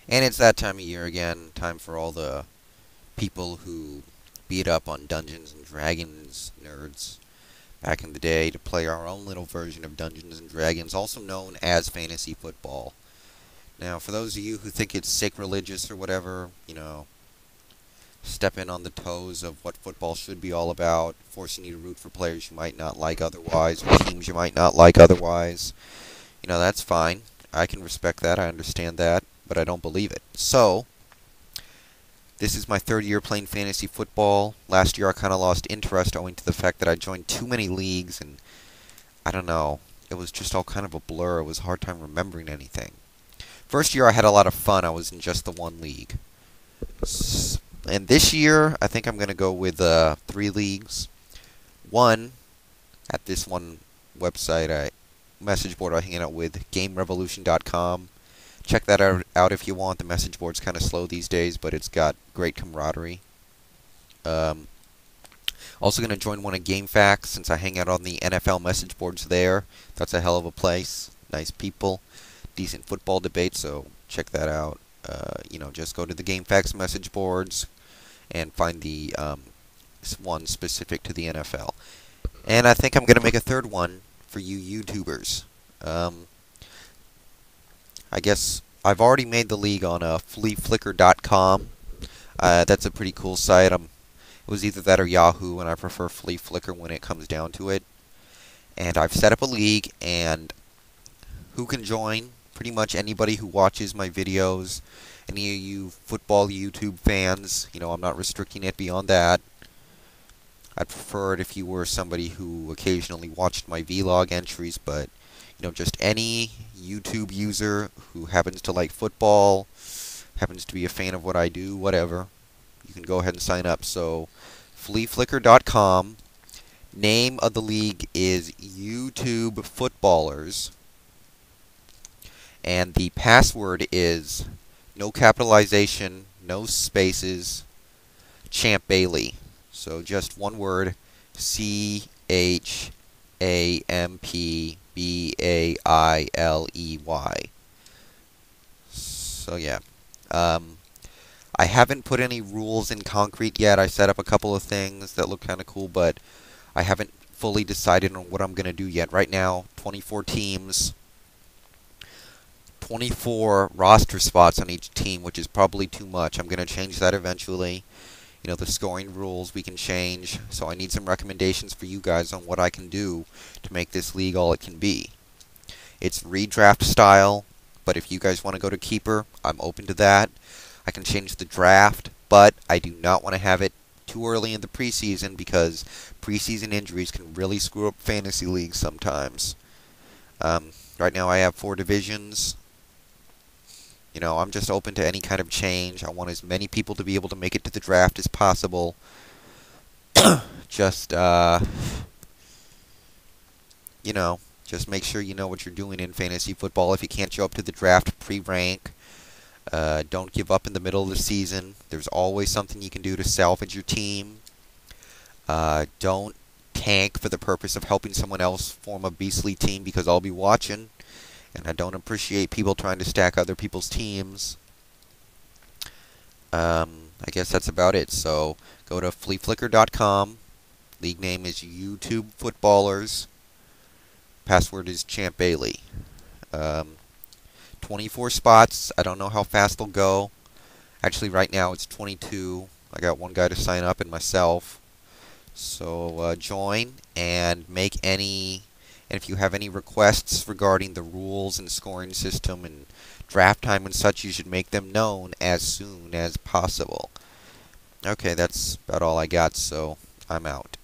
And it's that time of year again, time for all the people who beat up on Dungeons and Dragons nerds back in the day to play our own little version of Dungeons and Dragons, also known as fantasy football. Now, for those of you who think it's sacrilegious or whatever, stepping on the toes of what football should be all about, forcing you to root for players you might not like otherwise, or teams you might not like otherwise, that's fine. I can respect that, I understand that, but I don't believe it. So, this is my third year playing fantasy football. Last year I kind of lost interest owing to the fact that I joined too many leagues, and I don't know, it was just all kind of a blur. It was a hard time remembering anything. First year I had a lot of fun. I was in just the one league. And this year, I think I'm going to go with 3 leagues. One, at this one website, message board I hang out with, GameRevolution.com. Check that out if you want. The message board's kind of slow these days, but it's got great camaraderie. Um, Also going to join one of GameFAQs since I hang out on the NFL message boards there. That's a hell of a place. Nice people. Decent football debate, so check that out. Just go to the GameFAQs message boards and find the one specific to the NFL. And I think I'm going to make a third one for you YouTubers. I guess I've already made the league on fleaflicker.com. That's a pretty cool site. It was either that or Yahoo, and I prefer Flea Flicker when it comes down to it. And I've set up a league, and who can join? Pretty much anybody who watches my videos. Any of you football YouTube fans, I'm not restricting it beyond that. I'd prefer it if you were somebody who occasionally watched my vlog entries, but, just any YouTube user who happens to like football, happens to be a fan of what I do, whatever, you can go ahead and sign up. So, fleaflicker.com. Name of the league is YouTube Footballers. And the password is no capitalization, no spaces, Champ Bailey. So just one word, CHAMPBAILEY. So yeah. I haven't put any rules in concrete yet. I set up a couple of things that look kind of cool, but I haven't fully decided on what I'm going to do yet. Right now, 24 teams, 24 roster spots on each team, which is probably too much. I'm going to change that eventually. The scoring rules we can change, so I need some recommendations for you guys on what I can do to make this league all it can be. It's redraft style, but if you guys want to go to keeper, I'm open to that. I can change the draft, but I do not want to have it too early in the preseason because preseason injuries can really screw up fantasy leagues sometimes. Right now I have 4 divisions. I'm just open to any kind of change. I want as many people to be able to make it to the draft as possible. Just, just make sure you know what you're doing in fantasy football. If you can't show up to the draft, pre-rank. Don't give up in the middle of the season. There's always something you can do to salvage your team. Don't tank for the purpose of helping someone else form a beastly team because I'll be watching. And I don't appreciate people trying to stack other people's teams. I guess that's about it. So go to fleaflicker.com. League name is YouTube Footballers. Password is Champ Bailey. 24 spots. I don't know how fast they'll go. Actually, right now it's 22. I got one guy to sign up and myself. So join and make any. And if you have any requests regarding the rules and scoring system and draft time and such, you should make them known as soon as possible. Okay, that's about all I got, so I'm out.